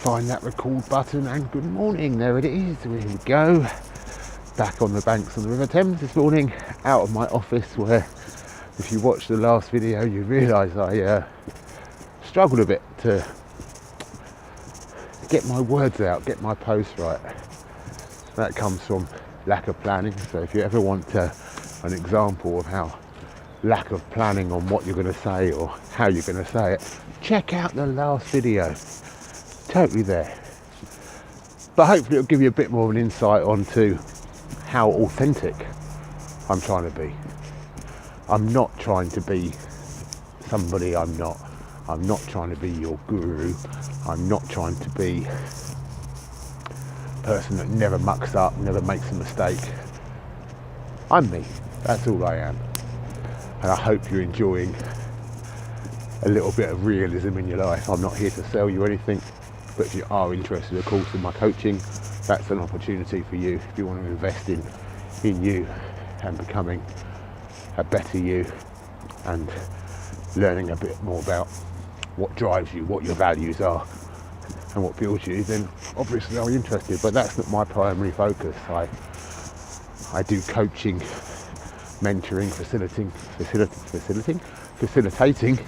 find that record button, and good morning. There it is. Here we go. Back on the banks of the River Thames this morning, out of my office, where if you watched the last video you realise I struggled a bit to get my words out, get my posts right. That comes from lack of planning. So if you ever want an example of how lack of planning on what you're going to say or how you're going to say it, check out the last video. Totally there. But hopefully it'll give you a bit more of an insight onto how authentic I'm trying to be. I'm not trying to be somebody I'm not. I'm not trying to be your guru. I'm not trying to be a person that never mucks up, never makes a mistake. I'm me. That's all I am. And I hope you're enjoying a little bit of realism in your life. I'm not here to sell you anything, but if you are interested, of course, in my coaching, that's an opportunity for you. If you want to invest in you and becoming a better you and learning a bit more about what drives you, what your values are, and what fuels you, then obviously I'm interested. But that's not my primary focus. I do coaching, mentoring, facilitating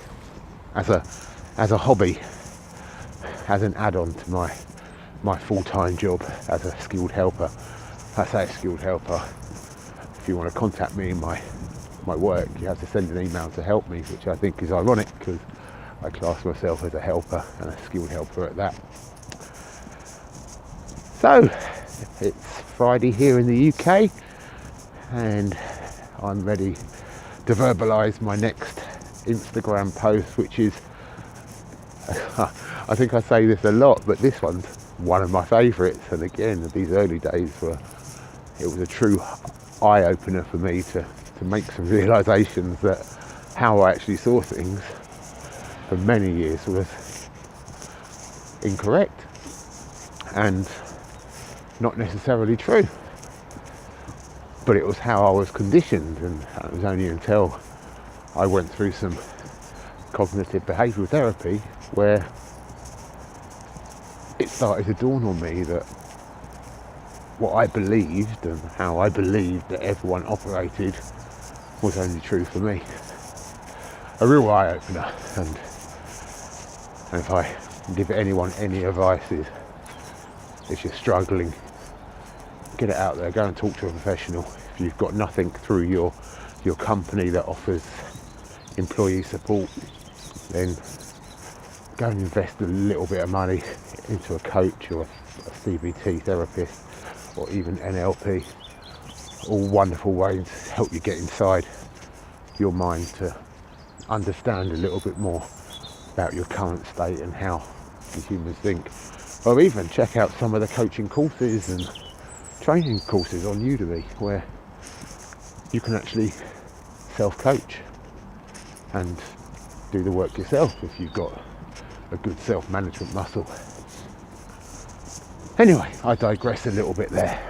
as a hobby, as an add-on to my full-time job as a skilled helper. I say skilled helper. If you want to contact me in my work, you have to send an email to help me, which I think is ironic because I class myself as a helper and a skilled helper at that. So it's Friday here in the UK, and I'm ready to verbalise my next Instagram post, which is, I think I say this a lot, but this one's one of my favourites. And again, these early days it was a true eye-opener for me to make some realisations that how I actually saw things for many years was incorrect and not necessarily true. But it was how I was conditioned, and it was only until I went through some cognitive behavioural therapy where it started to dawn on me that what I believed and how I believed that everyone operated was only true for me. A real eye-opener. And if I give anyone any advice, is if you're struggling, get it out there, go and talk to a professional. If you've got nothing through your company that offers employee support, then go and invest a little bit of money into a coach or a CBT therapist or even NLP. All wonderful ways to help you get inside your mind to understand a little bit more about your current state and how the humans think. Or even check out some of the coaching courses and training courses on Udemy where you can actually self-coach and do the work yourself if you've got a good self-management muscle. Anyway, I digress a little bit there.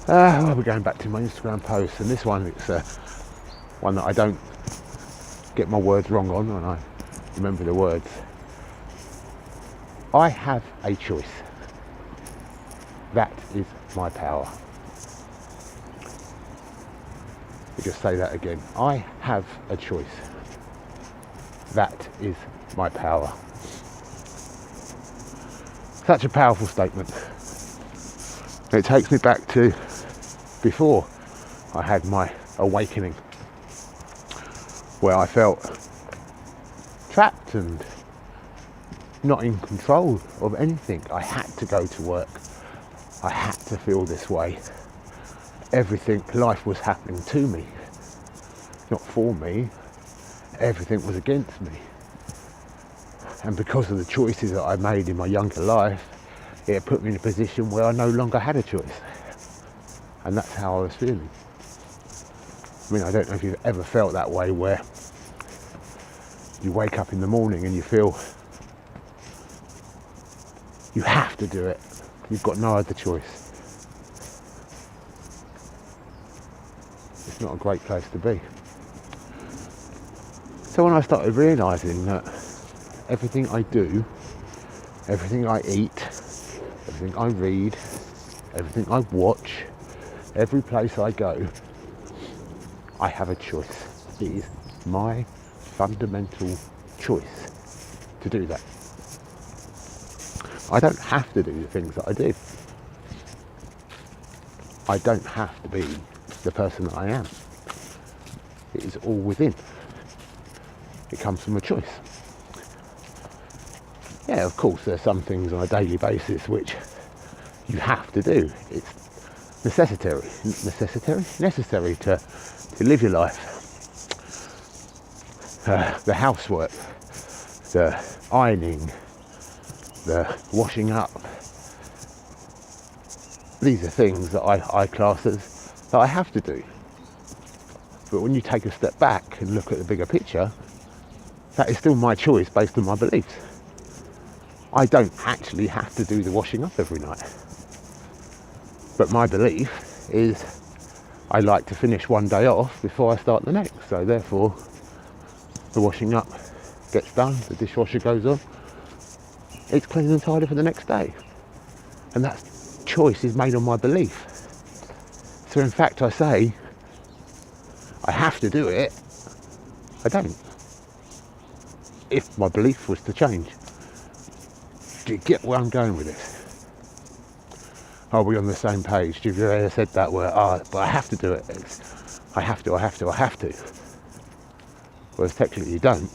We're going back to my Instagram post, and this one, it's one that I don't get my words wrong on, and I remember the words. I have a choice. That is my power. We just say that again. I have a choice. That is my power. Such a powerful statement. It takes me back to before I had my awakening, where I felt trapped and not in control of anything. I had to go to work. I had to feel this way. Everything, life was happening to me, not for me. Everything was against me. And because of the choices that I made in my younger life, it put me in a position where I no longer had a choice. And that's how I was feeling. I mean, I don't know if you've ever felt that way, where you wake up in the morning and you feel you have to do it. You've got no other choice. It's not a great place to be. So when I started realising that everything I do, everything I eat, everything I read, everything I watch, every place I go, I have a choice. It is my fundamental choice to do that. I don't have to do the things that I do. I don't have to be the person that I am. It is all within. It comes from a choice. Yeah, of course, there's some things on a daily basis which you have to do. It's necessary to live your life. The housework, the ironing, the washing up. These are things that I class as that I have to do. But when you take a step back and look at the bigger picture, that is still my choice based on my beliefs. I don't actually have to do the washing up every night. But my belief is I like to finish one day off before I start the next. So therefore, the washing up gets done, the dishwasher goes on, it's clean and tidy for the next day. And that choice is made on my belief. So in fact, I say, I have to do it, I don't. If my belief was to change. Do you get where I'm going with this? Are we on the same page? Do you ever said that word, but I have to do it. I have to. Whereas technically you don't.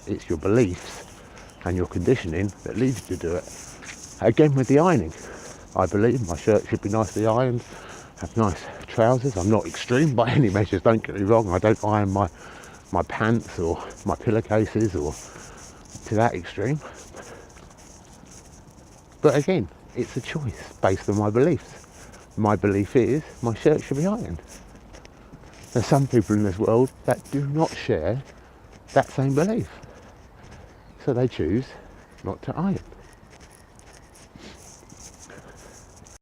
It's your beliefs and your conditioning that leads you to do it. Again with the ironing. I believe my shirt should be nicely ironed, have nice trousers. I'm not extreme by any measures, don't get me wrong. I don't iron my pants or my pillowcases or to that extreme. But again, it's a choice based on my beliefs. My belief is my shirt should be ironed. There's some people in this world that do not share that same belief. So they choose not to iron.